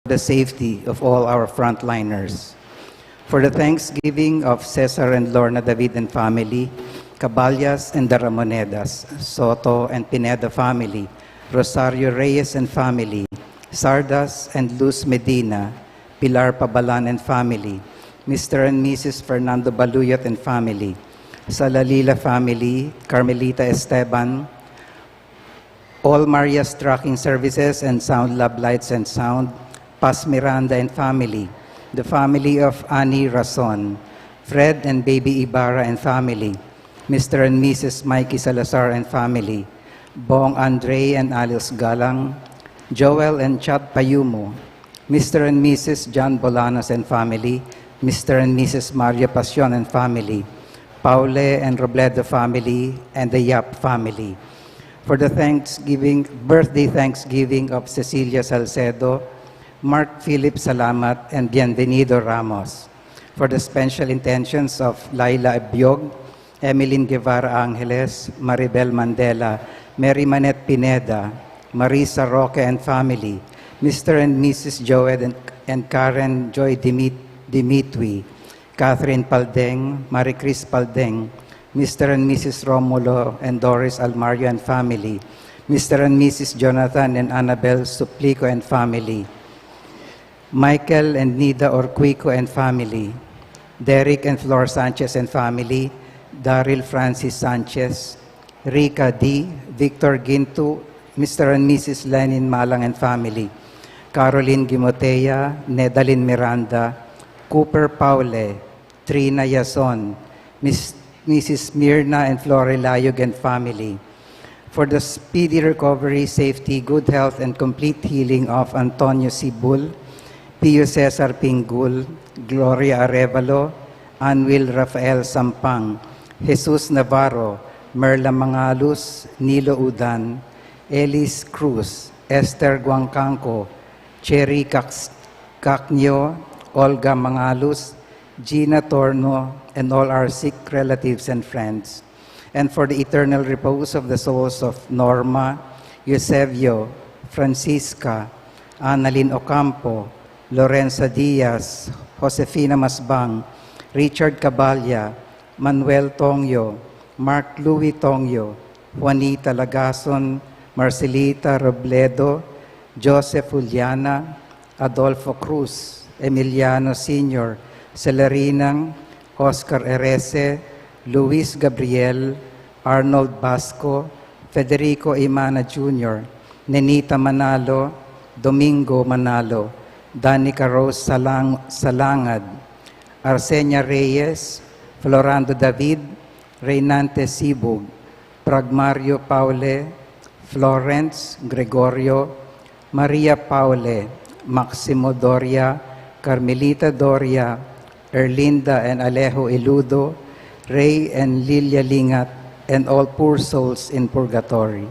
the safety of all our frontliners. For the thanksgiving of Cesar and Lorna David and family, Caballas and the Ramonedas, Soto and Pineda family, Rosario Reyes and family, Sardas and Luz Medina, Pilar Pabalan and family, Mr. and Mrs. Fernando Baluyot and family, Salalila family, Carmelita Esteban, all Maria's Tracking Services and Sound Lab Lights and Sound, Paz Miranda and family, the family of Annie Rason, Fred and baby Ibarra and family, Mr. and Mrs. Mikey Salazar and family, Bong Andre and Alice Galang, Joel and Chad Payumo, Mr. and Mrs. John Bolanos and family, Mr. and Mrs. Maria Pasion and family, Paule and Robledo family, and the Yap family. For the birthday Thanksgiving of Cecilia Salcedo, Mark Philip Salamat, and Bienvenido Ramos. For the special intentions of Laila Abiog, Emeline Guevara Angeles, Maribel Mandela, Mary Manette Pineda, Marisa Roque and family, Mr. and Mrs. Joed and Karen Joy Dimitri, Catherine Paldeng, Marie Chris Paldeng, Mr. and Mrs. Romulo and Doris Almario and family, Mr. and Mrs. Jonathan and Annabel Suplico and family, Michael and Nida Orquico and family, Derek and Flor Sanchez and family, Daryl Francis Sanchez, Rika D, Victor Gintu, Mr. and Mrs. Lenin Malang and family, Caroline Gimotea, Nedalyn Miranda, Cooper Paule, Trina Yason, Mrs. Mirna and Flore Layog and family. For the speedy recovery, safety, good health, and complete healing of Antonio Sibul, Pio Cesar Pingul, Gloria Arevalo, Anwil Rafael Sampang, Jesus Navarro, Merla Mangalus, Nilo Udan, Elis Cruz, Esther Guangcanco, Cherry Cacnio, Olga Mangalus, Gina Torno, and all our sick relatives and friends. And for the eternal repose of the souls of Norma, Eusebio, Francisca, Annalyn Ocampo, Lorenza Diaz, Josefina Masbang, Richard Caballa, Manuel Tongyo, Mark Louis Tongyo, Juanita Lagason, Marcelita Robledo, Joseph Juliana, Adolfo Cruz, Emiliano Sr., Celerinang, Oscar Erese, Luis Gabriel, Arnold Basco, Federico Imana Jr., Nenita Manalo, Domingo Manalo, Danica Rose Salangad, Arsenia Reyes, Florando David, Reynante Sibug, Pragmario Paule, Florence Gregorio, Maria Paule, Maximo Doria, Carmelita Doria, Erlinda and Alejo Eludo, Ray and Lilia Lingat, and all poor souls in purgatory.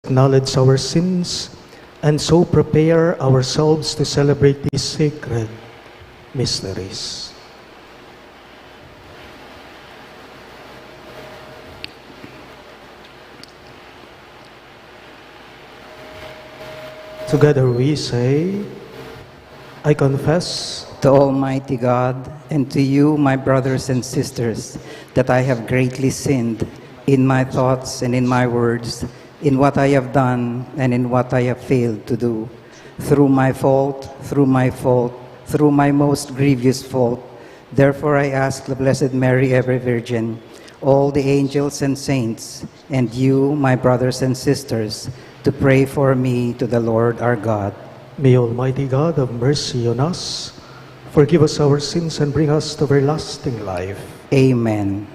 acknowledge our sins, and so prepare ourselves to celebrate these sacred mysteries. Together we say, I confess to Almighty God and to you, my brothers and sisters, that I have greatly sinned in my thoughts and in my words, in what I have done and in what I have failed to do, through my fault, through my most grievous fault. Therefore I ask the Blessed Mary, ever Virgin, all the angels and saints, and you, my brothers and sisters, to pray for me to the Lord our God. May Almighty God have mercy on us, forgive us our sins, and bring us to everlasting life. Amen.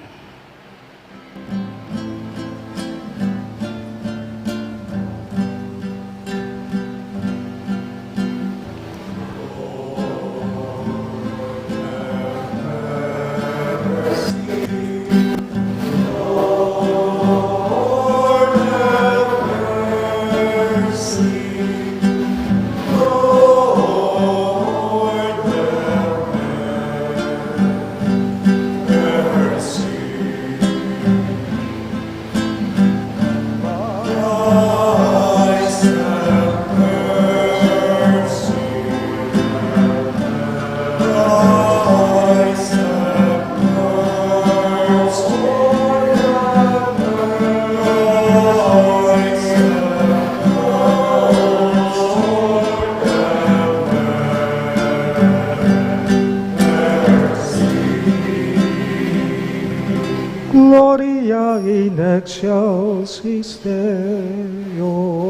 Gloria in excelsis Deo.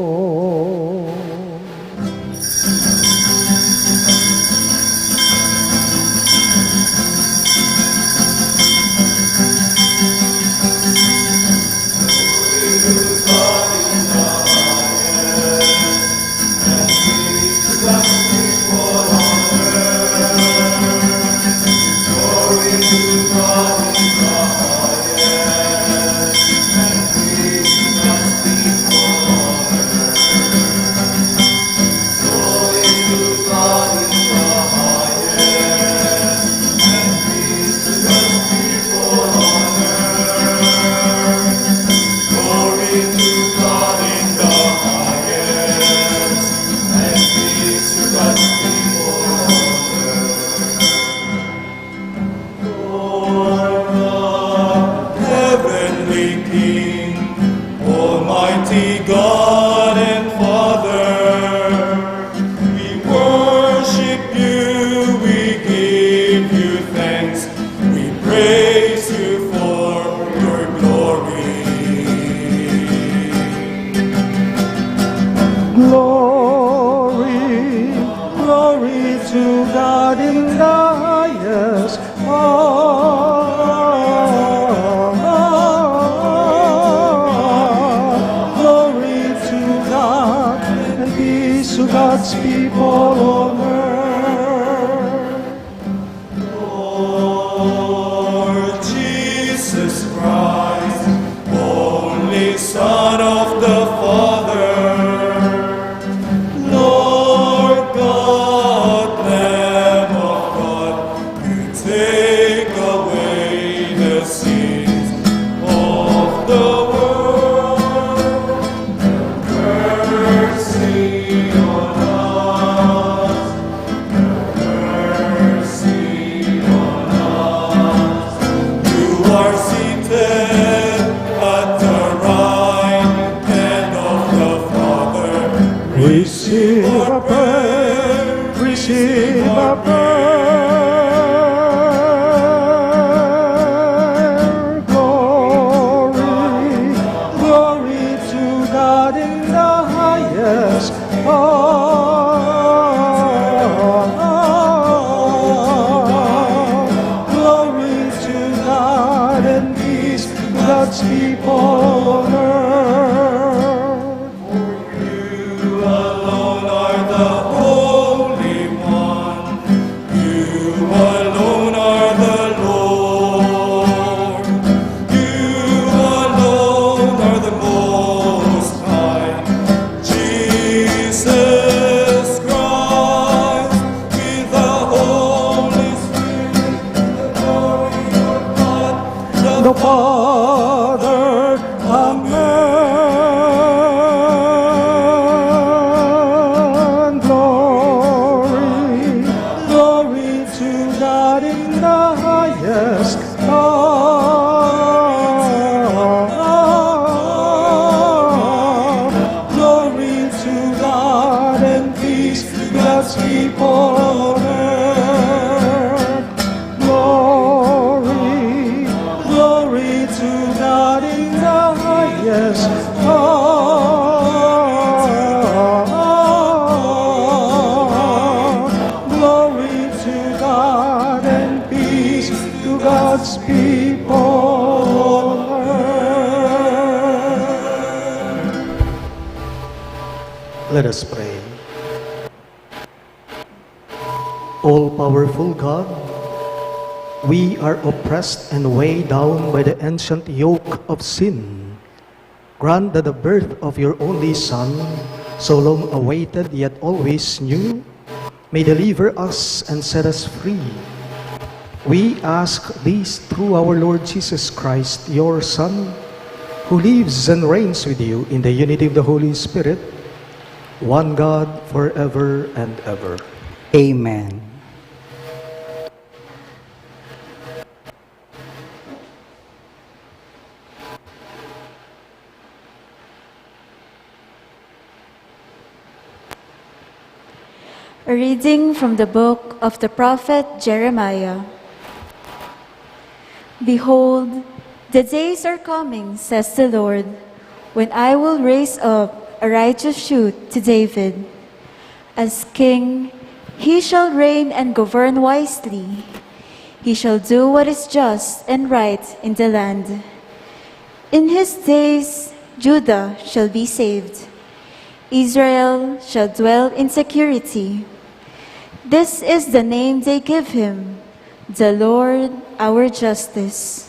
the Father. Amen. Glory, glory to God in the highest. Glory to God and peace to God's people on earth. Glory, glory to God in the highest. Glory to God and peace to God's people on earth. Let us pray. All-powerful God, we are oppressed and weighed down by the ancient yoke of sin. Grant that the birth of your only Son, so long awaited yet always new, may deliver us and set us free. We ask this through our Lord Jesus Christ, your Son, who lives and reigns with you in the unity of the Holy Spirit, one God, forever and ever. Amen. A reading from the book of the prophet Jeremiah. Behold, the days are coming, says the Lord, when I will raise up a righteous shoot to David. As king, he shall reign and govern wisely. He shall do what is just and right in the land. In his days, Judah shall be saved. Israel shall dwell in security. This is the name they give him, the Lord our justice.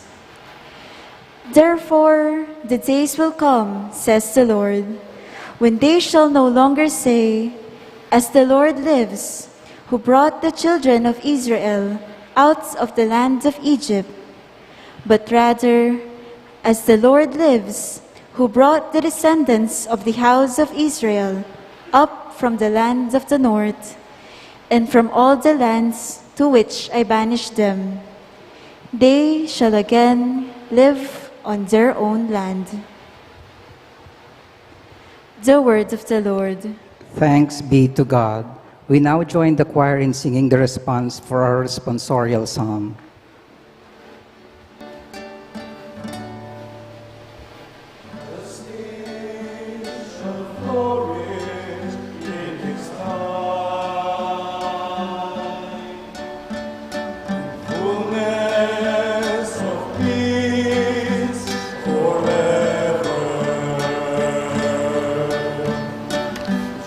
Therefore, the days will come, says the Lord, when they shall no longer say, as the Lord lives, who brought the children of Israel out of the land of Egypt, but rather, as the Lord lives, who brought the descendants of the house of Israel up from the land of the north, and from all the lands to which I banished them. They shall again live on their own land. The word of the Lord. Thanks be to God. We now join the choir in singing the response for our responsorial psalm.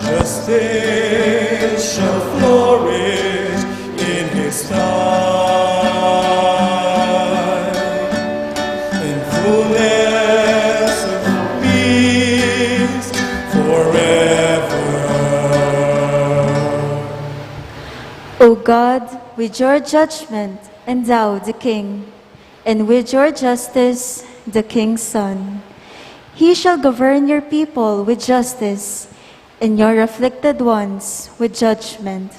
Justice shall flourish in his time, in fullness of peace forever. O God, with your judgment endow the king, and with your justice the king's son. He shall govern your people with justice, and your afflicted ones with judgment.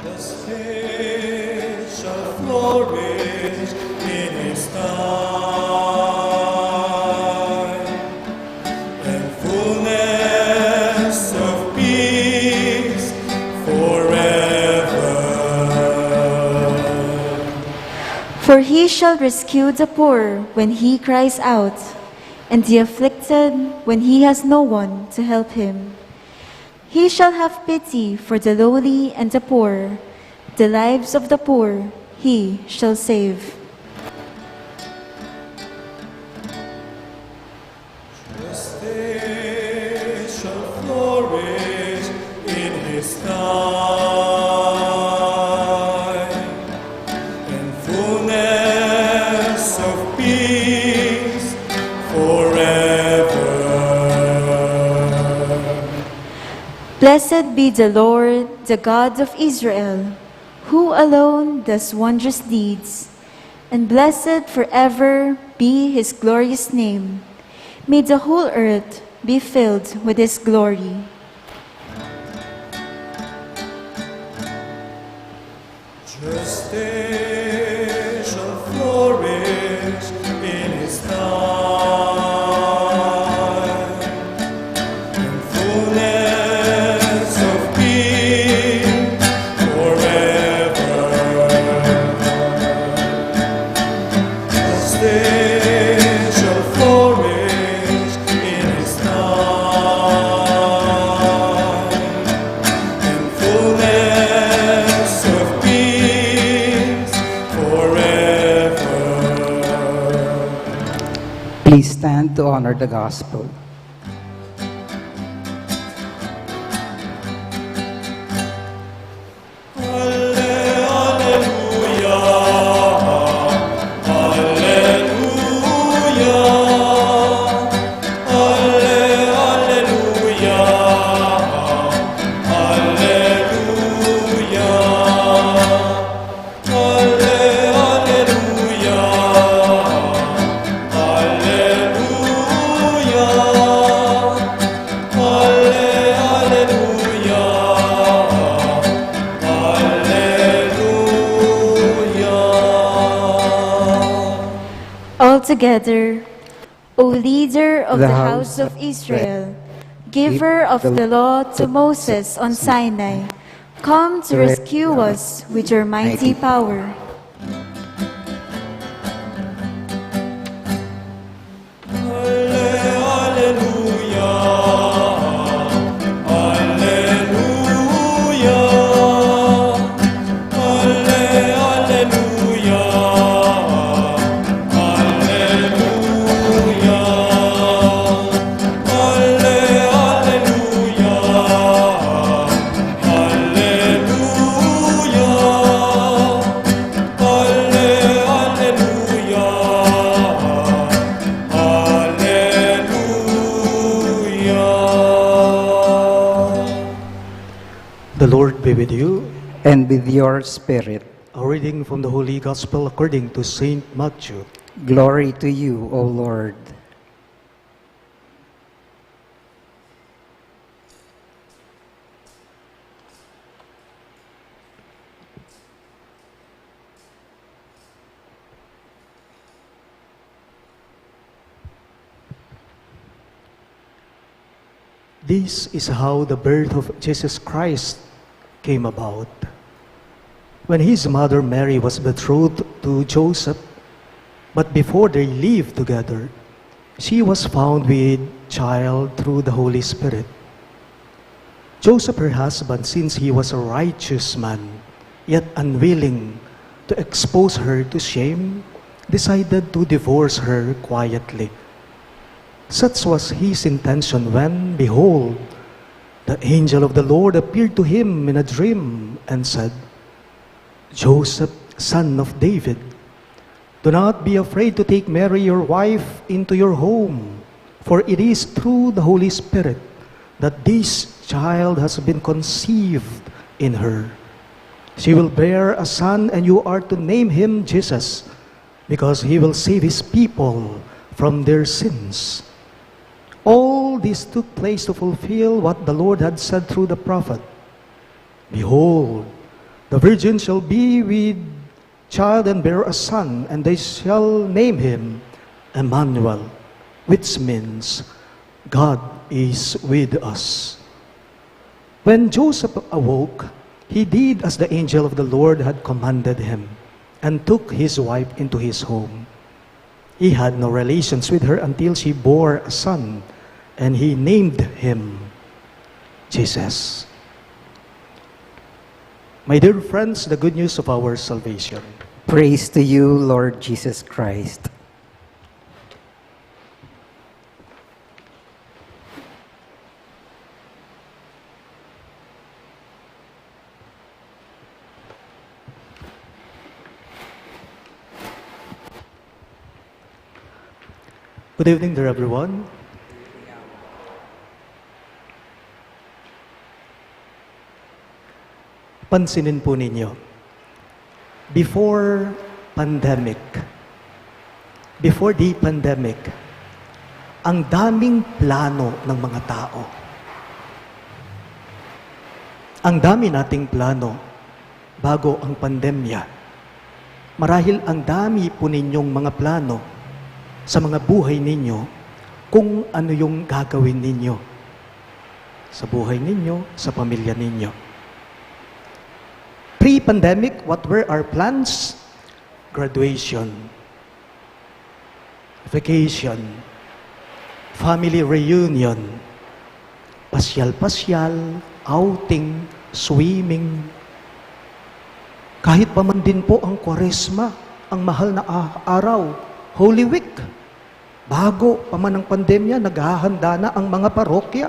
Justice shall flourish in his time, and fullness of peace forever. For he shall rescue the poor when he cries out, and the afflicted when he has no one to help him. He shall have pity for the lowly and the poor. The lives of the poor he shall save. Justice shall flourish in his time, and fullness of peace forever. Blessed be the Lord, the God of Israel, who alone does wondrous deeds, and blessed forever be his glorious name. May the whole earth be filled with his glory. Justice shall flourish in his time, and fullness of peace forever. Justice shall flourish in his time, and fullness of peace forever. Please stand to honor the gospel. Altogether, O leader of the house of Israel, giver of the law to Moses on Sinai, come to rescue us with your mighty power. The Lord be with you. And with your spirit. A reading from the Holy Gospel according to Saint Matthew. Glory to you, O Lord. This is how the birth of Jesus Christ came about. When his mother Mary was betrothed to Joseph, but before they lived together, she was found with child through the Holy Spirit. Joseph, her husband, since he was a righteous man, yet unwilling to expose her to shame, decided to divorce her quietly. Such was his intention when, behold, the angel of the Lord appeared to him in a dream and said, Joseph, son of David, do not be afraid to take Mary your wife into your home, for it is through the Holy Spirit that this child has been conceived in her. She will bear a son, and you are to name him Jesus, because he will save his people from their sins. All this took place to fulfill what the Lord had said through the prophet. Behold, the virgin shall be with child and bear a son, and they shall name him Emmanuel, which means God is with us. When Joseph awoke, he did as the angel of the Lord had commanded him, and took his wife into his home. He had no relations with her until she bore a son, and he named him Jesus. My dear friends, the good news of our salvation. Praise to you, Lord Jesus Christ. Good evening, dear everyone. Pansinin po ninyo, before the pandemic, ang daming plano ng mga tao. Ang dami nating plano bago ang pandemya. Marahil ang dami po ninyong mga plano sa mga buhay ninyo kung ano yung gagawin ninyo sa buhay ninyo, sa pamilya ninyo. Pre-pandemic, what were our plans? Graduation, vacation, family reunion, pasyal-pasyal, outing, swimming. Kahit pa man din po ang Kwaresma, ang mahal na araw, Holy Week. Bago pa man ang pandemya, naghahanda na ang mga parokya.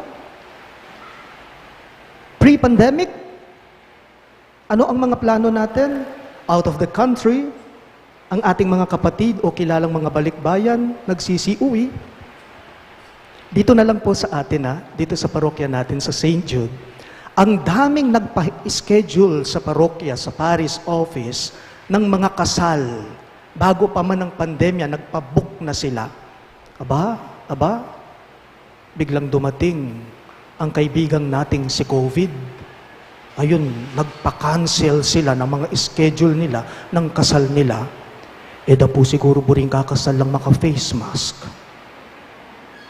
Pre-pandemic, ano ang mga plano natin? Out of the country, ang ating mga kapatid o kilalang mga balikbayan, nagsisiuwi. Dito na lang po sa atin, dito sa parokya natin sa St. Jude, ang daming nagpa-schedule sa parokya, sa parish office, ng mga kasal. Bago pa man ang pandemya, nagpa-book na sila. Aba, biglang dumating ang kaibigang nating si COVID. Ayun, nagpa-cancel sila ng mga schedule nila, ng kasal nila. Da po siguro buring kakasal lang naka-face mask.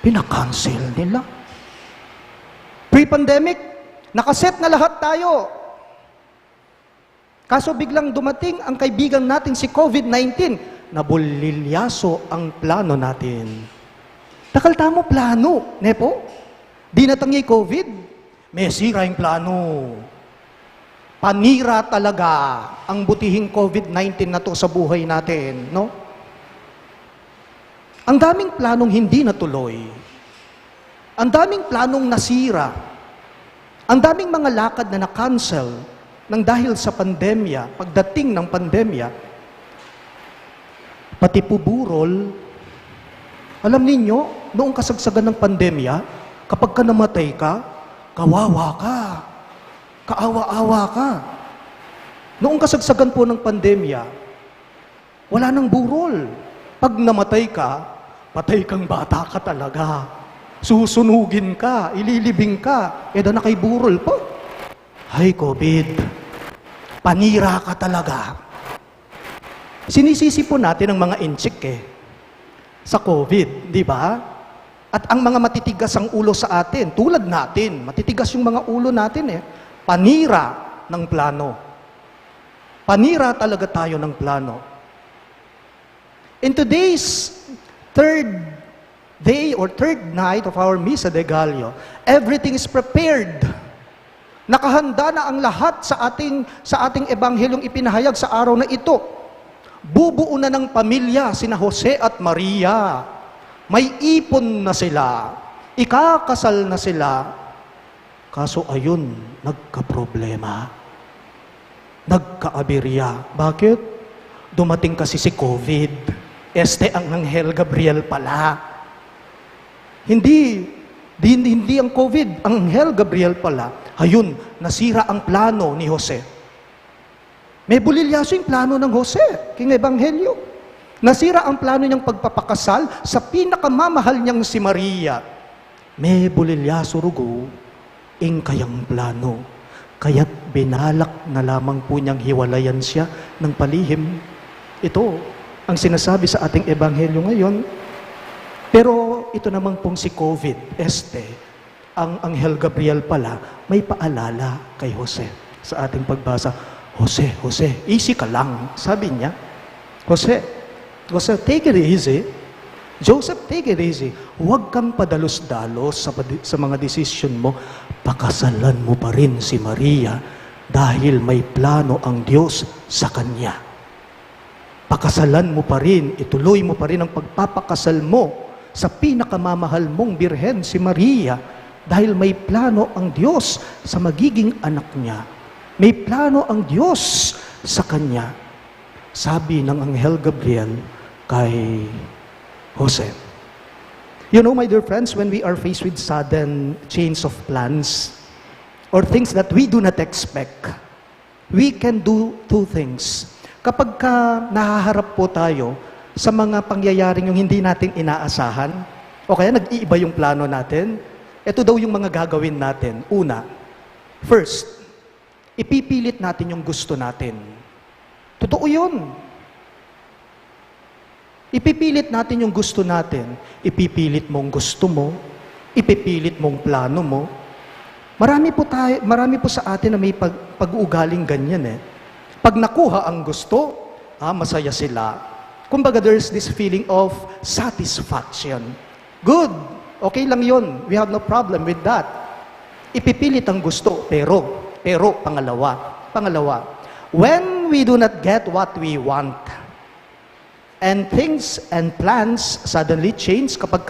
Pinakancel nila. Pre-pandemic, nakaset na lahat tayo. Kaso biglang dumating ang kaibigan natin si COVID-19, nabulilyaso ang plano natin. Takalta mo plano, nepo? Di natangi COVID, may sira yung plano. Panira talaga ang butihing COVID-19 na to sa buhay natin, no? Ang daming planong hindi natuloy. Ang daming planong nasira. Ang daming mga lakad na na-cancel nang dahil sa pandemya, pagdating ng pandemya. Pati po burol. Alam ninyo, noong kasagsagan ng pandemya, kapag ka namatay ka, kawawa ka. Kaawa-awa ka. Noong kasagsagan po ng pandemya, wala nang burol. Pag namatay ka, patay kang bata ka talaga. Susunugin ka, ililibing ka, na kay burol po. Hay COVID, panira ka talaga. Sinisisi po natin ang mga inchik sa COVID, di ba? At ang mga matitigas ang ulo sa atin, tulad natin, matitigas yung mga ulo natin panira ng plano. Panira talaga tayo ng plano. In today's third day or third night of our Misa de Gallo, everything is prepared. Nakahanda na ang lahat sa ating ebanghelyong ipinahayag sa araw na ito. Bubuo na ng pamilya sina Jose at Maria. May ipon na sila. Ikakasal na sila. Kaso ayun, nagka-problema. Nagka-aberya. Bakit? Dumating kasi si COVID. Ang Anghel Gabriel pala. Hindi ang COVID, ang Anghel Gabriel pala. Ayun, nasira ang plano ni Jose. May bulilyaso yung plano ng Jose, king Ebanghelyo. Nasira ang plano niyang pagpapakasal sa pinakamamahal niyang si Maria. May bulilyaso rugo, kayang plano. Kaya't binalak na lamang po niyang hiwalayan siya ng palihim. Ito ang sinasabi sa ating ebanghelyo ngayon. Pero ito naman pong si COVID, ang Anghel Gabriel pala, may paalala kay Jose sa ating pagbasa. Jose, easy ka lang. Sabi niya, Jose, take it easy. Joseph, take it easy. Huwag kang padalos-dalos sa mga desisyon mo. Pakasalan mo pa rin si Maria dahil may plano ang Diyos sa kanya. Pakasalan mo pa rin, ituloy mo pa rin ang pagpapakasal mo sa pinakamamahal mong birhen, si Maria, dahil may plano ang Diyos sa magiging anak niya. May plano ang Diyos sa kanya. Sabi ng Anghel Gabriel kay Jose. You know, my dear friends, when we are faced with sudden change of plans or things that we do not expect, we can do two things. Kapag nahaharap po tayo sa mga pangyayaring yung hindi natin inaasahan, o kaya nag-iiba yung plano natin, ito daw yung mga gagawin natin. Una, first, ipipilit natin yung gusto natin. Totoo yun. Ipipilit natin yung gusto natin. Ipipilit mong gusto mo, ipipilit mong plano mo. Marami po sa atin na may pag-uugaling ganyan eh. Pag nakuha ang gusto, masaya sila. Kumbaga there's this feeling of satisfaction. Good. Okay lang yun. We have no problem with that. Ipipilit ang gusto, pero pangalawa, when we do not get what we want, and things and plans suddenly change kapag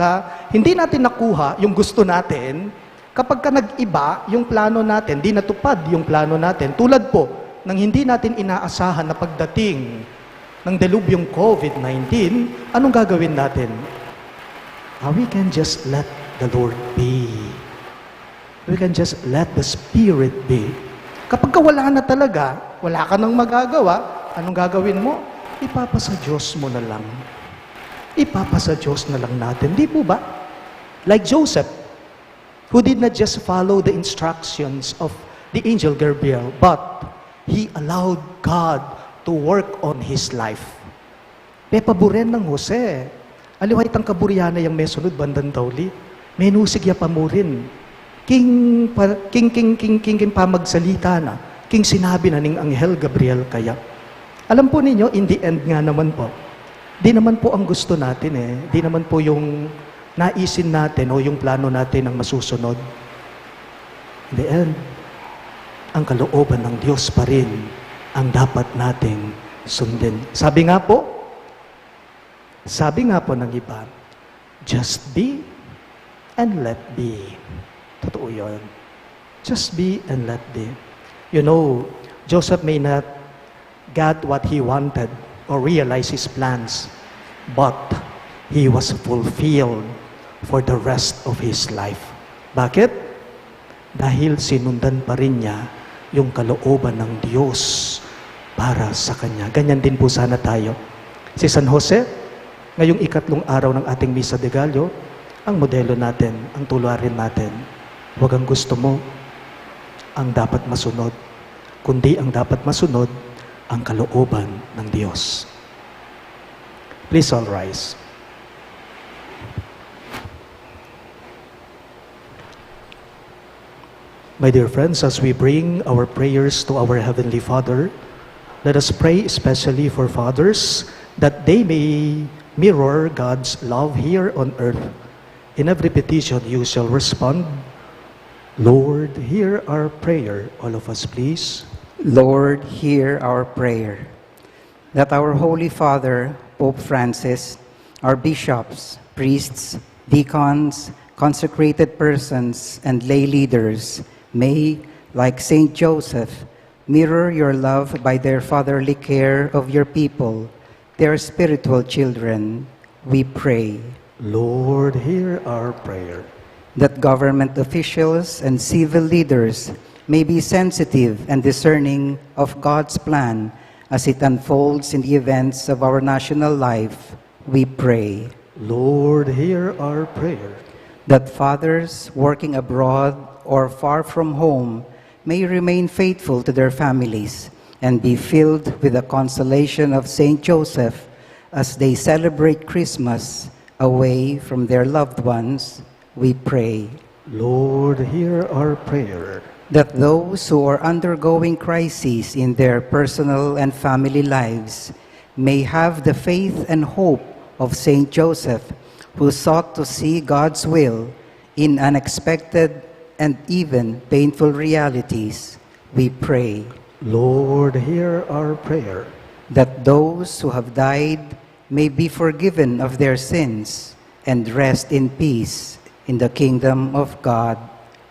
hindi natin nakuha yung gusto natin, kapag nag-iba yung plano natin, di natupad yung plano natin, tulad po ng hindi natin inaasahan na pagdating ng delubyong COVID-19, anong gagawin natin? We can just let the Lord be. We can just let the Spirit be. Kapag wala na talaga, wala ka nang magagawa, anong gagawin mo? Ipapasa Diyos mo na lang. Ipapasa Diyos na lang natin. Di po ba? Like Joseph, who did not just follow the instructions of the angel Gabriel, but he allowed God to work on his life. Pepaburen ng Jose. Aliway tang kaburyana yung may sunod bandang tawli. Menusig ya pamurin. King pamagsalita na. King sinabi na ning Anghel Gabriel kaya. Alam po ninyo, in the end nga naman po, di naman po ang gusto natin eh. Di naman po yung naisin natin o yung plano natin ang masusunod. In the end, ang kalooban ng Diyos pa rin ang dapat nating sundin. Sabi nga po ng iba, just be and let be. Totoo yun. Just be and let be. You know, Joseph may not got what he wanted or realize his plans, but he was fulfilled for the rest of his life. Bakit? Dahil sinundan pa rin niya yung kalooban ng Diyos para sa kanya. Ganyan din po sana tayo. Si San Jose, ngayong 3 araw ng ating Misa de Gallo, ang modelo natin, ang tularin natin. Huwag ang gusto mo ang dapat masunod, kundi ang dapat masunod ang kalooban ng Diyos. Please all rise. My dear friends, as we bring our prayers to our Heavenly Father, let us pray especially for fathers that they may mirror God's love here on earth. In every petition you shall respond, Lord, hear our prayer. All of us, please. Lord, hear our prayer. That our Holy Father, Pope Francis, our bishops, priests, deacons, consecrated persons, and lay leaders may, like Saint Joseph, mirror your love by their fatherly care of your people, their spiritual children, we pray. Lord, hear our prayer. That government officials and civil leaders may be sensitive and discerning of God's plan as it unfolds in the events of our national life, we pray. Lord, hear our prayer. That fathers working abroad or far from home may remain faithful to their families and be filled with the consolation of Saint Joseph as they celebrate Christmas away from their loved ones, we pray. Lord, hear our prayer. That those who are undergoing crises in their personal and family lives may have the faith and hope of Saint Joseph, who sought to see God's will in unexpected and even painful realities, we pray. Lord, hear our prayer. That those who have died may be forgiven of their sins and rest in peace in the kingdom of God,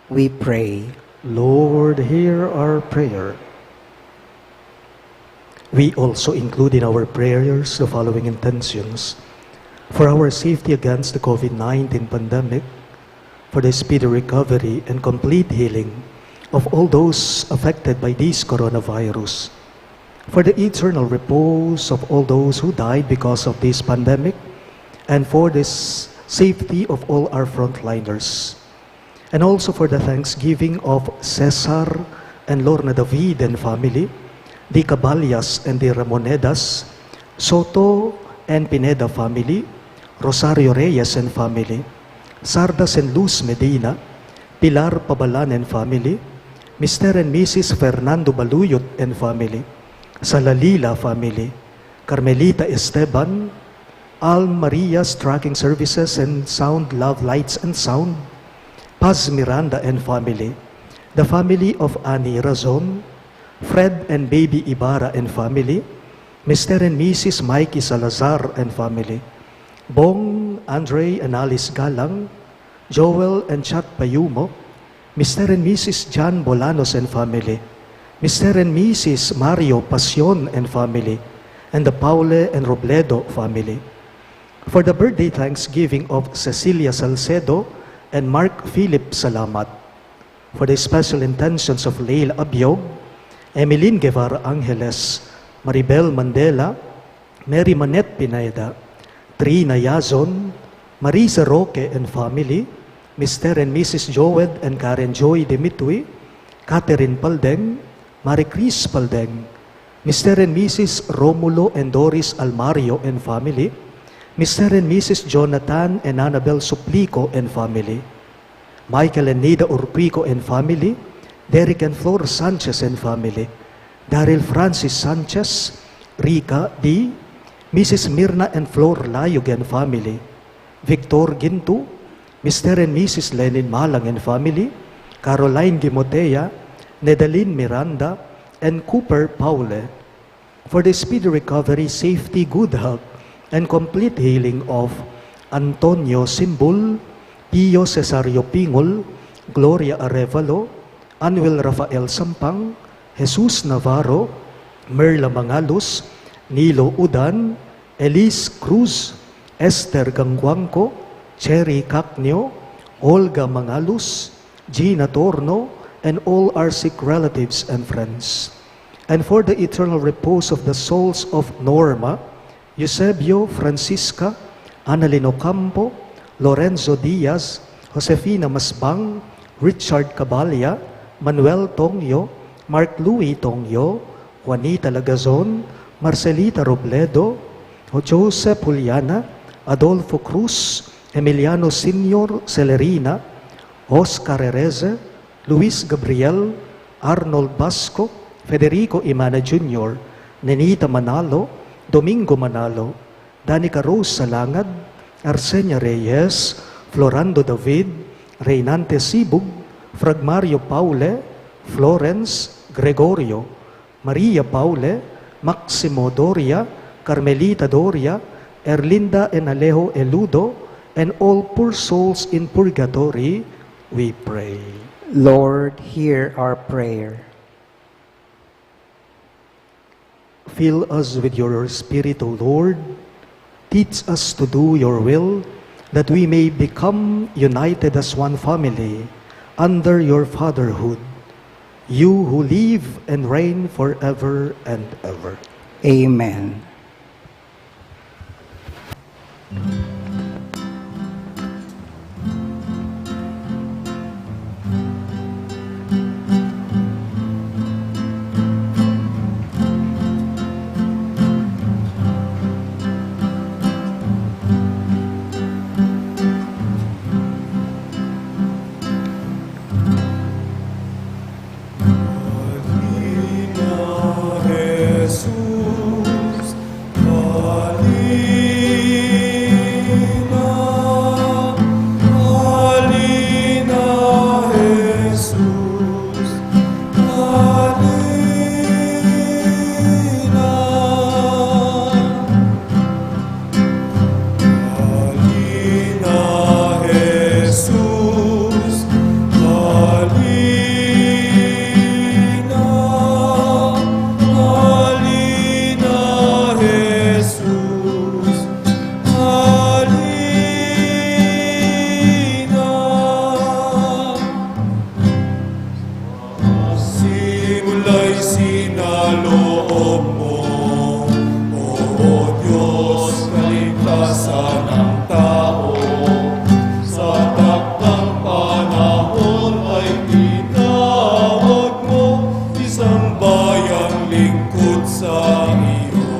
we pray. Lord, hear our prayer. We also include in our prayers the following intentions: for our safety against the COVID-19 pandemic, for the speedy recovery and complete healing of all those affected by this coronavirus, for the eternal repose of all those who died because of this pandemic, and for this safety of all our frontliners, and also for the thanksgiving of Cesar and Lorna David and family, the Caballas and the Ramonedas, Soto and Pineda family, Rosario Reyes and family, Sardas and Luz Medina, Pilar Pabalan and family, Mr. and Mrs. Fernando Baluyot and family, Salalila family, Carmelita Esteban, Alm Maria's Tracking Services and Sound Love Lights and Sound, Paz Miranda and family, the family of Annie Razon, Fred and Baby Ibarra and family, Mr. and Mrs. Mikey Salazar and family, Bong, Andre and Alice Galang, Joel and Chat Payumo, Mr. and Mrs. John Bolanos and family, Mr. and Mrs. Mario Pasion and family, and the Paule and Robledo family. For the birthday thanksgiving of Cecilia Salcedo and Mark Philip Salamat. For the special intentions of Leila Abiog, Emeline Guevara Angeles, Maribel Mandela, Mary Manette Pineda, Trina Yazon, Marisa Roque and family, Mr. and Mrs. Joed and Karen Joy Dimitri, Catherine Paldeng, Marie Chris Paldeng, Mr. and Mrs. Romulo and Doris Almario and family, Mr. and Mrs. Jonathan and Annabel Suplico and family, Michael and Nida Urpico and family, Derek and Flor Sanchez and family, Daryl Francis Sanchez, Rika D., Mrs. Mirna and Flor Layog and family, Victor Gintu, Mr. and Mrs. Lenin Malang and family, Caroline Gimotea, Nedalyn Miranda, and Cooper Paule, for the speedy recovery, safety, good health, and complete healing of Antonio Simbul, Pio Cesario Pingol, Gloria Arevalo, Anuel Rafael Sampang, Jesus Navarro, Merla Mangalus, Nilo Udan, Elise Cruz, Esther Gangguangco, Cherry Cacnio, Olga Mangalus, Gina Torno, and all our sick relatives and friends. And for the eternal repose of the souls of Norma, Eusebio Francisca, Annalyn Ocampo, Lorenzo Diaz, Josefina Masbang, Richard Cabalya, Manuel Tongyo, Mark Louis Tongyo, Juanita Lagazon, Marcelita Robledo, Joseph Juliana, Adolfo Cruz, Emiliano Senior Celerina, Oscar Ereze, Luis Gabriel, Arnold Basco, Federico Imana Jr., Nenita Manalo, Domingo Manalo, Danica Rose Salangad, Arsenia Reyes, Florando David, Reynante Sibug, Fragmario Paule, Florence Gregorio, Maria Paule, Maximo Doria, Carmelita Doria, Erlinda and Alejo Eludo, and all poor souls in purgatory, we pray. Lord, hear our prayer. Fill us with your Spirit, O Lord. Teach us to do your will, that we may become united as one family under your fatherhood, you who live and reign forever and ever. Amen. Jesús, sinaloob loob mo. O Diyos, kaligtasan ng tao. Sa takdang panahon ay tinawag mo isang bayang lingkod sa iyo.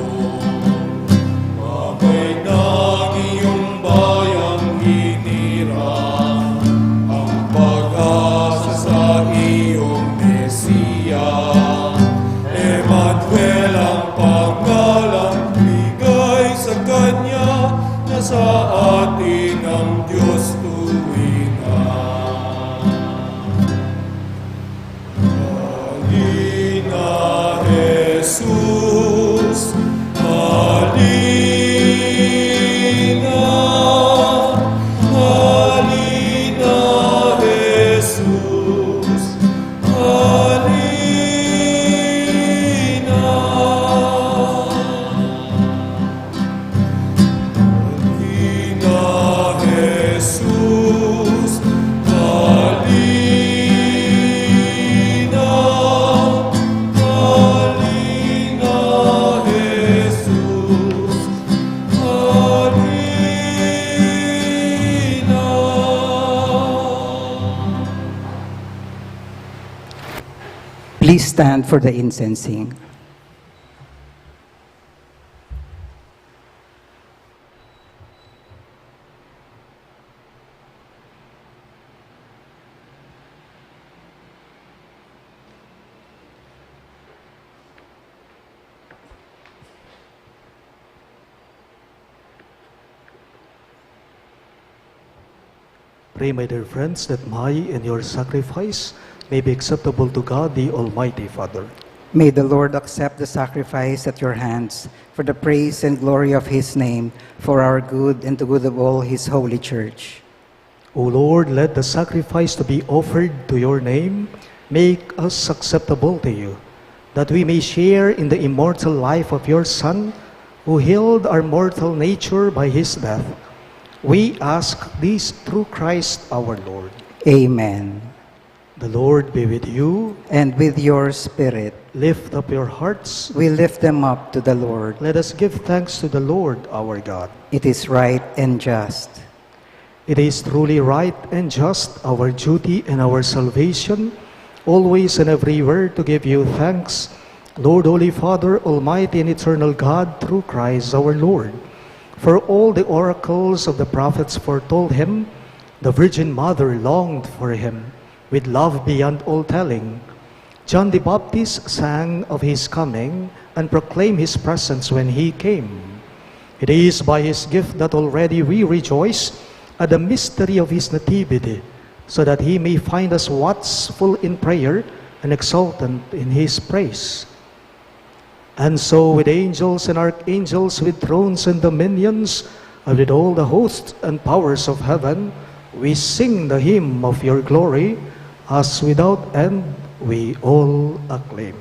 Bagay ng iyong bayang hinirang ang pag-asa sa iyong Mesiya. Emmanuel ang pangalang bigay sa Kanya na sa atin ang Diyos tuwina. Halina, Jesus, halina, halina, Jesus, halina. Halina, Jesus, halina, halina, Jesus, halina. Please stand for the incensing. Pray, my dear friends, that my and your sacrifice may be acceptable to God, the Almighty Father. May the Lord accept the sacrifice at your hands for the praise and glory of his name, for our good and the good of all his holy church. O Lord, let the sacrifice to be offered to your name make us acceptable to you, that we may share in the immortal life of your Son, who healed our mortal nature by his death. We ask this through Christ our Lord. Amen. The Lord be with you. And with your spirit, Lift up your hearts. we lift them up to the Lord. Let us give thanks to the Lord our God. It is right and just. It is truly right and just, our duty and our salvation, always and everywhere to give you thanks, Lord, Holy Father, Almighty and eternal God, through Christ our Lord. For all the oracles of the prophets foretold him, the Virgin Mother longed for him with love beyond all telling. John the Baptist sang of his coming and proclaimed his presence when he came. It is by his gift that already we rejoice at the mystery of his nativity, so that he may find us watchful in prayer and exultant in his praise. And so with angels and archangels, with thrones and dominions, and with all the hosts and powers of heaven, we sing the hymn of your glory, as without end we all acclaim.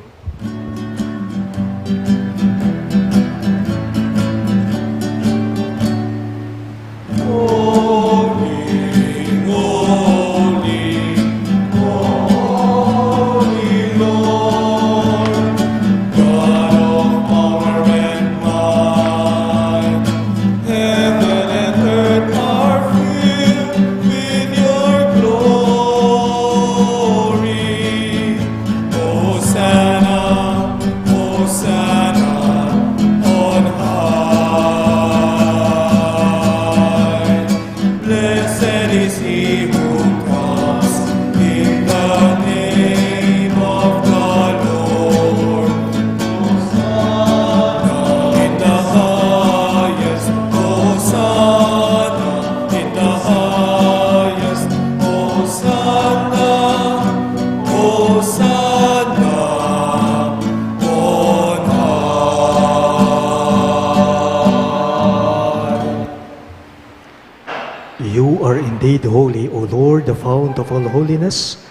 You are indeed holy, O Lord, the fount of all holiness.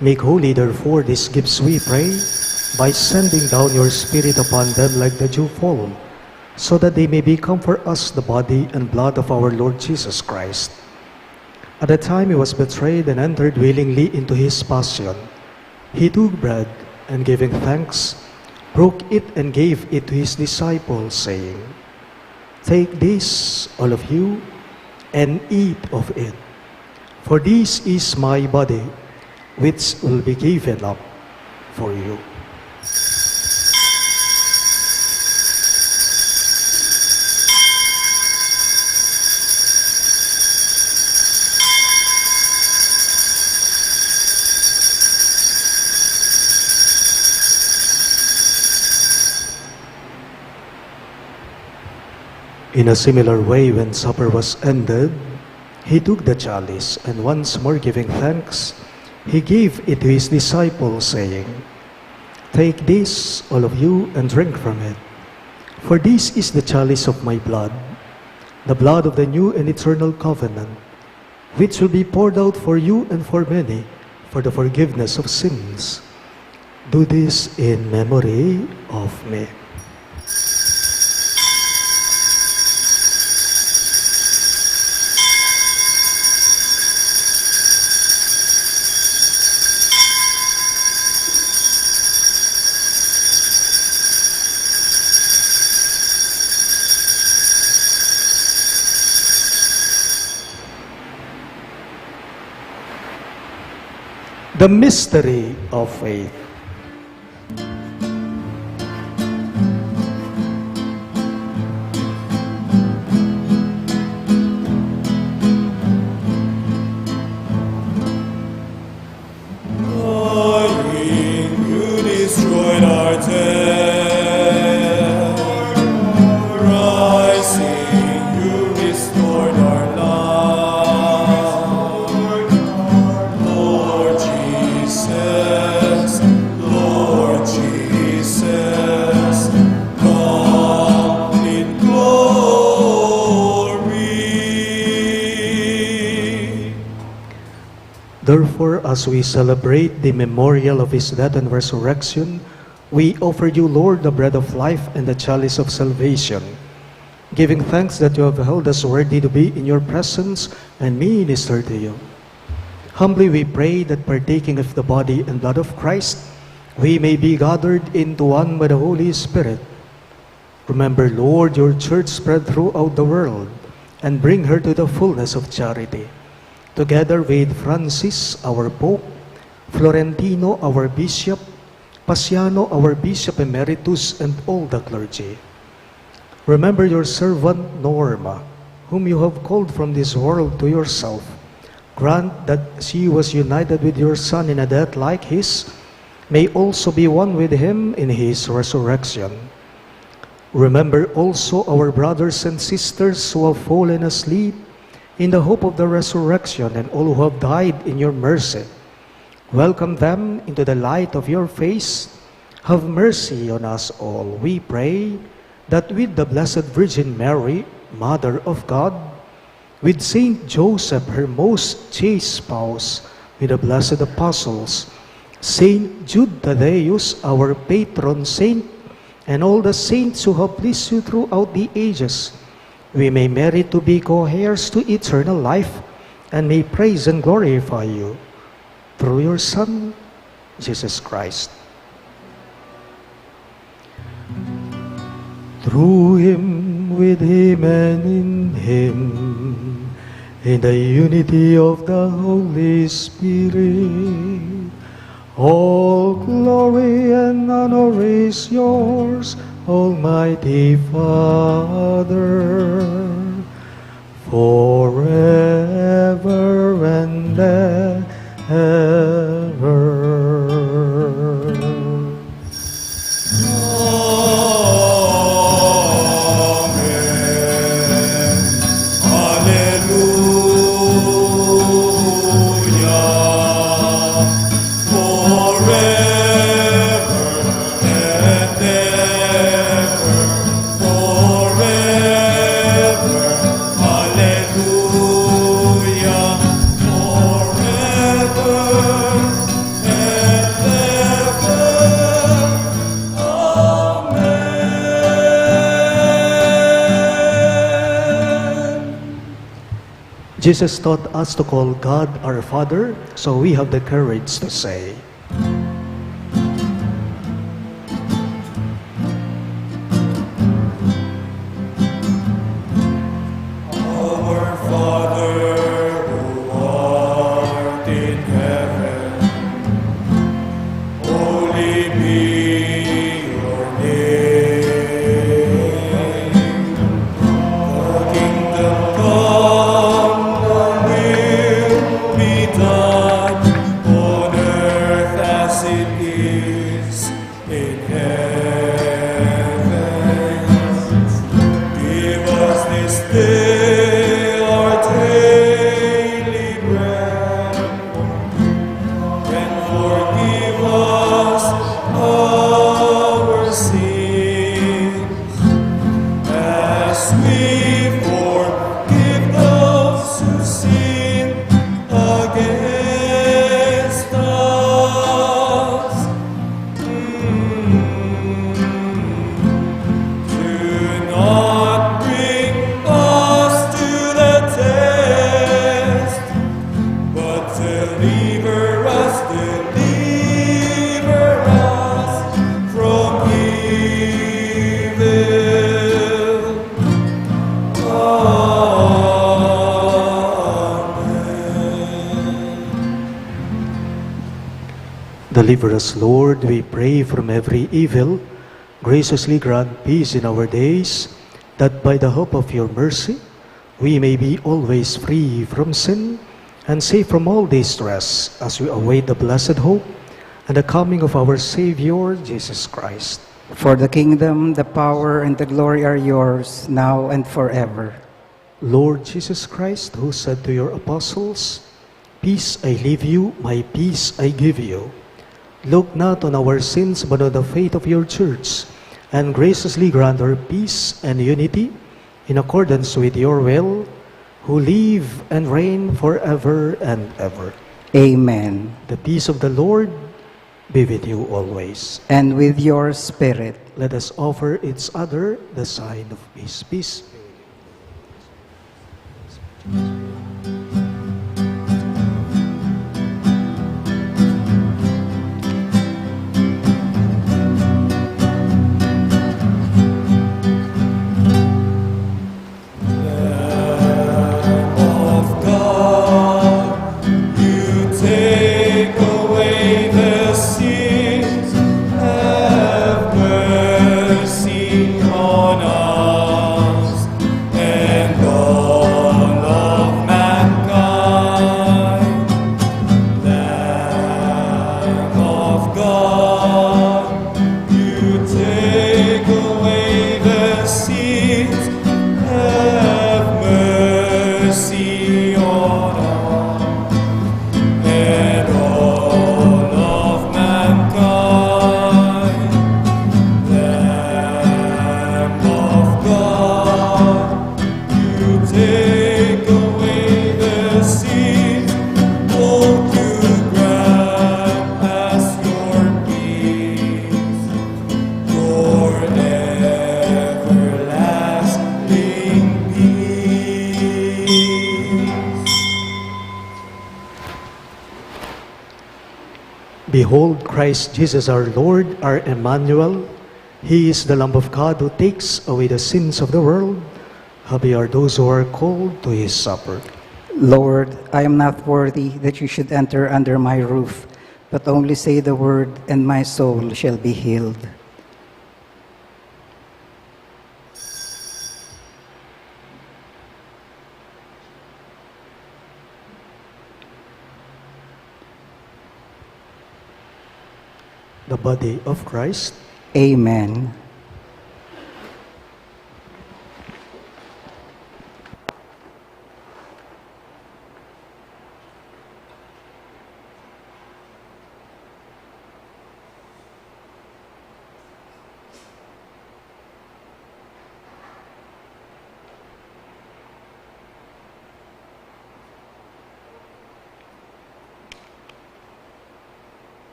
Make holy, therefore, these gifts, we pray, by sending down your Spirit upon them like the dewfall, so that they may become for us the body and blood of our Lord Jesus Christ. At the time he was betrayed and entered willingly into his passion, he took bread and giving thanks, broke it and gave it to his disciples, saying, "Take this, all of you, and eat of it. For this is my body, which will be given up for you." In a similar way, when supper was ended, he took the chalice, and once more giving thanks, he gave it to his disciples, saying, "Take this, all of you, and drink from it. For this is the chalice of my blood, the blood of the new and eternal covenant, which will be poured out for you and for many for the forgiveness of sins. Do this in memory of me." The mystery of faith. Dying, you destroyed our dead. Rising, you restored our life. Lord Jesus, come in glory. Therefore, as we celebrate the memorial of his death and resurrection, we offer you, Lord, the bread of life and the chalice of salvation, giving thanks that you have held us worthy to be in your presence and minister to you. Humbly we pray that, partaking of the body and blood of Christ, we may be gathered into one by the Holy Spirit. Remember, Lord, your church spread throughout the world, and bring her to the fullness of charity. Together with Francis, our Pope, Florentino, our Bishop, Pasiano, our Bishop Emeritus, and all the clergy. Remember your servant Norma, whom you have called from this world to yourself. Grant that she was united with your Son in a death like his, may also be one with him in his resurrection. Remember also our brothers and sisters who have fallen asleep in the hope of the resurrection, and all who have died in your mercy. Welcome them into the light of your face. Have mercy on us all, we pray, that with the Blessed Virgin Mary, Mother of God, with Saint Joseph, her most chaste spouse, with the blessed apostles, Saint Jude Thaddeus, our patron saint, and all the saints who have pleased you throughout the ages, we may merit to be co-heirs to eternal life, and may praise and glorify you through your Son, Jesus Christ. Through him, with him, and in him, in the unity of the Holy Spirit, all glory and honor is yours, Almighty Father, forever and ever. Jesus taught us to call God our Father, so we have the courage to say, be your name. The kingdom come, the will be done on earth as it is in heaven. Give us this day our daily bread, and forgive us our sins, as we forgive those who sin against us. Do not bring us to the test, but deliver us from evil. Amen. Deliver us, Lord, we pray, from every evil. Graciously grant peace in our days, that by the hope of your mercy, we may be always free from sin and safe from all distress, as we await the blessed hope and the coming of our Savior, Jesus Christ. For the kingdom, the power, and the glory are yours, now and forever. Lord Jesus Christ, who said to your apostles, "Peace I leave you, my peace I give you," look not on our sins, but on the faith of your church, and graciously grant her peace and unity in accordance with your will, who live and reign forever and ever. Amen. The peace of the Lord be with you always. And with your spirit. Let us offer each other the sign of peace. Peace. Of God, you take away the sins. Have mercy on us and all of mankind. Lamb of God, you take away the sins. Have mercy on us and all of mankind. Lamb of God, you take away the sins. Won't you grant us your peace, your everlasting peace? Behold Christ Jesus our Lord, our Emmanuel. He is the Lamb of God who takes away the sins of the world. Happy are those who are called to his supper. Lord, I am not worthy that you should enter under my roof, but only say the word, and my soul shall be healed. The body of Christ. Amen.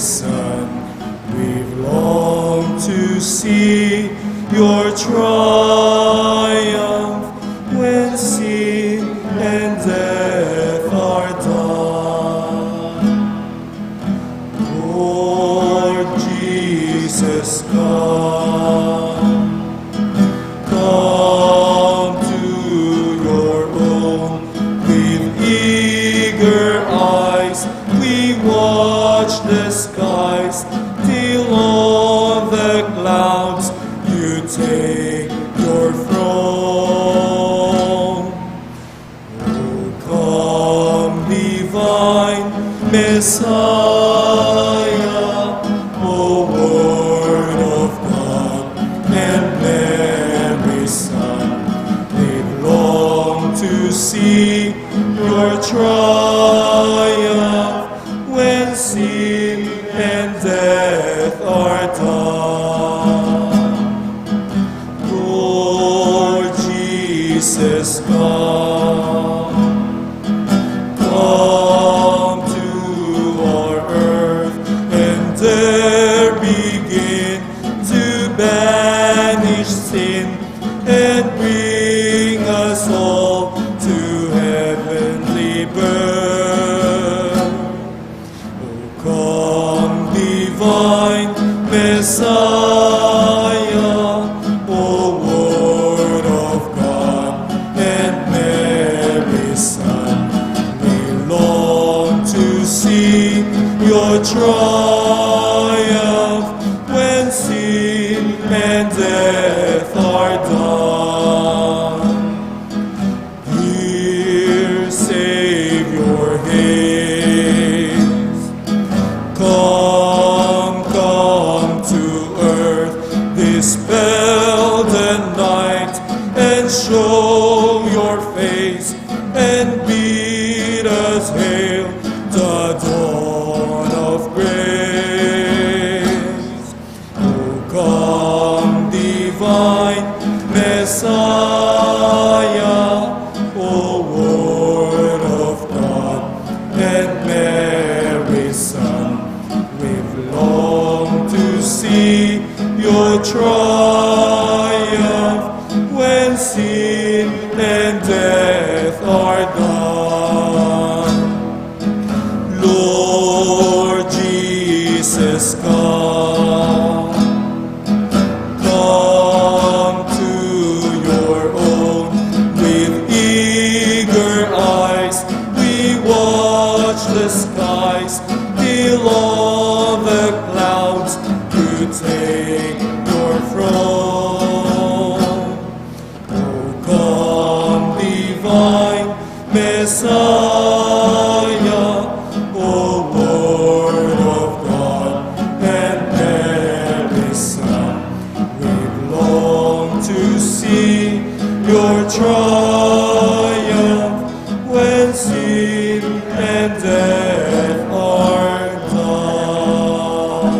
Son, we've longed to see your triumph when sin and death are done. Lord Jesus, come to your own with eager eyes. We watch the skies till on the clouds you take your throne. Oh, come, divine Messiah, O Word of God and Mary's Son, we've longed to see your triumph when sin and death are done. Lord Jesus, come to our earth and there begin to banish sin and bring us all to heavenly birth. Oh, come, divine Messiah, O Word of God and Mary's Son, we long to see your triumph when sin and death are done. Dear Savior, haste. Come to earth, dispel the night, and show your face, and bid us hail the dawn of grace. Oh, come, divine Messiah, O Word of God and Mary's Son, we've longed to see your triumph when sin and death are done. Lord Jesus, come to your own with eager eyes. We watch the skies till on the clouds you take your throne. Oh, come, divine Messiah, O Word of God and Mary's Son, we've longed to see your triumph when sin and death are done.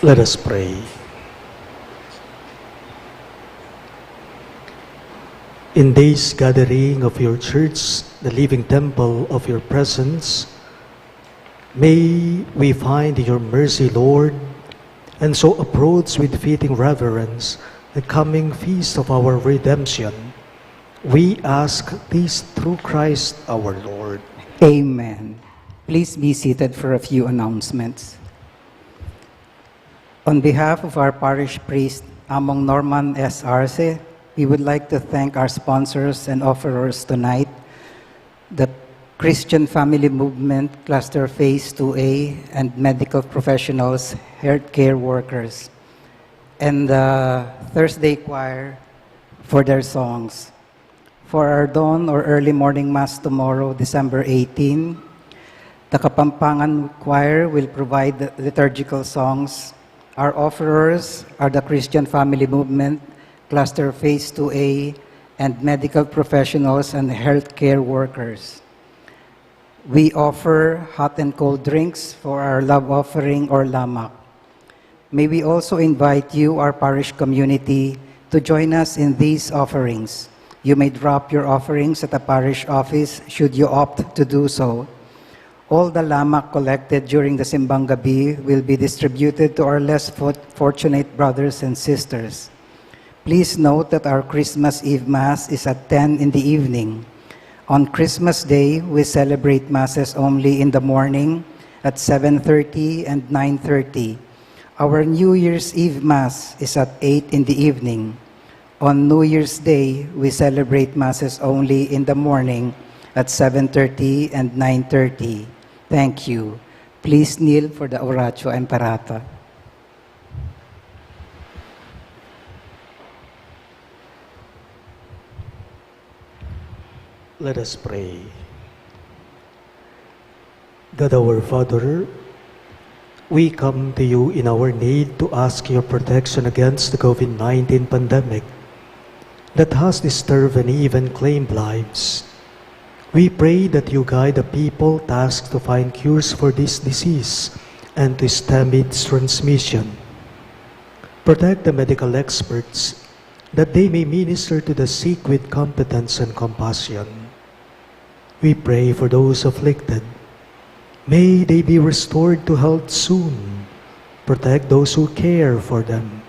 Let us pray. In this gathering of your church, the living temple of your presence, may we find your mercy, Lord, and so approach with fitting reverence the coming feast of our redemption. We ask this through Christ our Lord. Amen. Please be seated for a few announcements. On behalf of our parish priest, Among Norman S. Arce, we would like to thank our sponsors and offerers tonight, the Christian Family Movement, Cluster Phase 2A, and medical professionals, healthcare workers, and the Thursday Choir for their songs. For our dawn or early morning mass tomorrow, December 18, the Kapampangan Choir will provide the liturgical songs. Our offerers are the Christian Family Movement, Cluster Phase 2A, and medical professionals and healthcare workers. We offer hot and cold drinks for our love offering or lamak. May we also invite you, our parish community, to join us in these offerings. You may drop your offerings at the parish office should you opt to do so. All the lamak collected during the Simbang Gabi will be distributed to our less fortunate brothers and sisters. Please note that our Christmas Eve Mass is at 10 in the evening. On Christmas Day, we celebrate Masses only in the morning at 7:30 and 9:30. Our New Year's Eve Mass is at 8 in the evening. On New Year's Day, we celebrate Masses only in the morning at 7:30 and 9:30. Thank you. Please kneel for the Oratio Imperata. Let us pray. God our Father, we come to you in our need to ask your protection against the COVID-19 pandemic that has disturbed and even claimed lives. We pray that you guide the people tasked to find cures for this disease and to stem its transmission. Protect the medical experts that they may minister to the sick with competence and compassion. We pray for those afflicted. May they be restored to health soon. Protect those who care for them.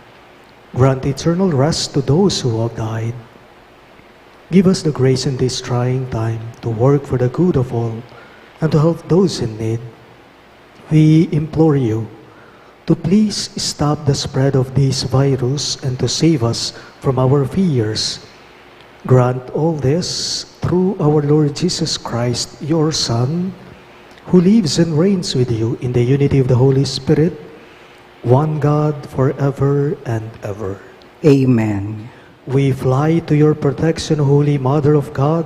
Grant eternal rest to those who have died. Give us the grace in this trying time to work for the good of all and to help those in need. We implore you to please stop the spread of this virus and to save us from our fears. Grant all this through our Lord Jesus Christ, your Son, who lives and reigns with you in the unity of the Holy Spirit, one God forever and ever. Amen. We fly to your protection, Holy Mother of God.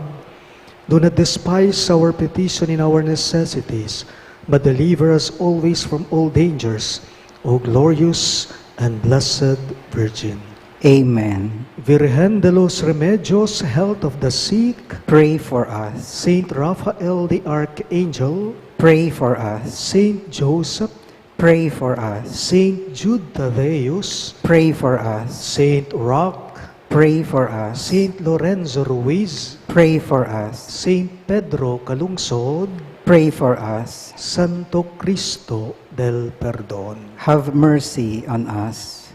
Do not despise our petition in our necessities, but deliver us always from all dangers, O glorious and blessed Virgin. Amen. Virgen de los Remedios, health of the sick, Pray for us. Saint Raphael the Archangel, Pray for us. Saint Joseph, Pray for us. Saint Jude Thaddeus, Pray for us. Saint Roque, Pray for us. Saint Lorenzo Ruiz, Pray for us. Saint Pedro Calungsod, Pray for us. Santo Cristo del Perdón. Have mercy on us.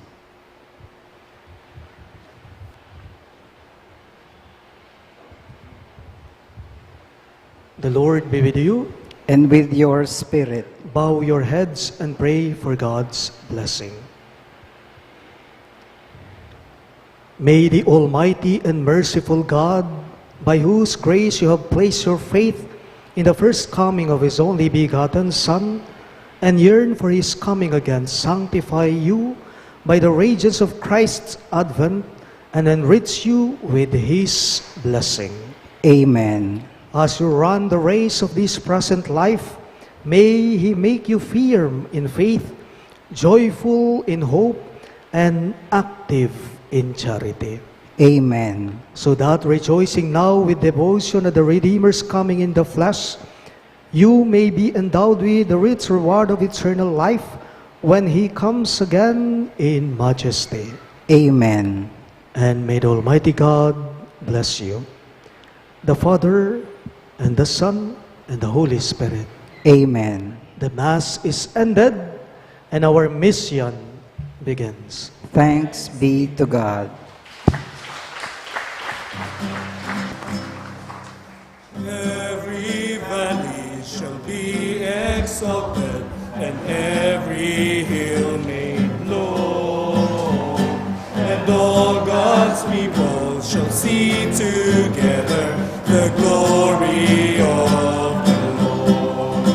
The Lord be with you. And with your spirit. Bow your heads and pray for God's blessing. May the Almighty and merciful God, by whose grace you have placed your faith in the first coming of His only begotten Son, and yearn for His coming again, sanctify you by the radiance of Christ's advent, and enrich you with His blessing. Amen. As you run the race of this present life, may He make you firm in faith, joyful in hope, and active in charity. Amen. So that rejoicing now with devotion at the Redeemer's coming in the flesh, you may be endowed with the rich reward of eternal life when he comes again in majesty. Amen. And may the Almighty God bless you, the Father, and the Son, and the Holy Spirit. Amen. The Mass is ended, and our mission begins. Thanks be to God. Every valley shall be exalted, and every hill made low. And all God's people shall see together the glory of the Lord.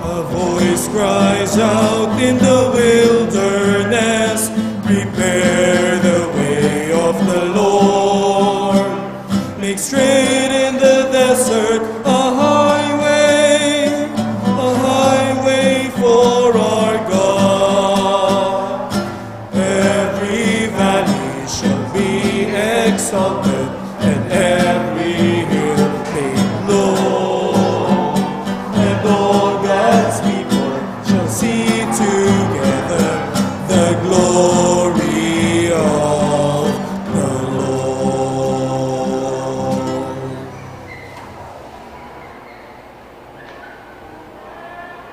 A voice cries out in the wilderness, prepare the way of the Lord. Make straight in the desert a highway for our God. Every valley shall be exalted, and